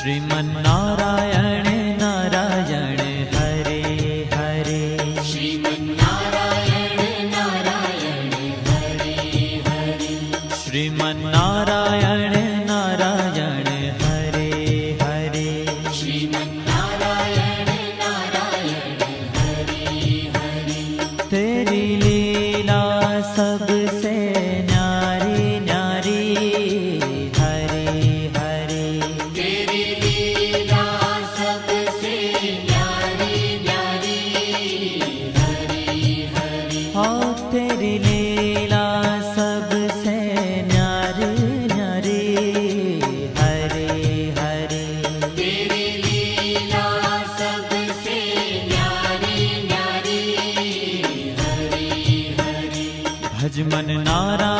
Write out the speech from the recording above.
श्रीमन्नारायण नारायण हरे हरे। श्रीमन्नारायण नारायण हरे हरे। श्रीमन्नारायण नारायण हरे हरे। श्रीमन्नारायण नारायण हरे हरे। तेरी लीला सबसे न्यारी न्यारी हरे हरे। तेरी लीला सबसे न्यारी न्यारी हरे हरे। हाँ तेरी लीला सबसे न्यारी न्यारी हरे हरे। तेरी लीला सबसे न्यारी न्यारी हरे हरे। भज मन नारायण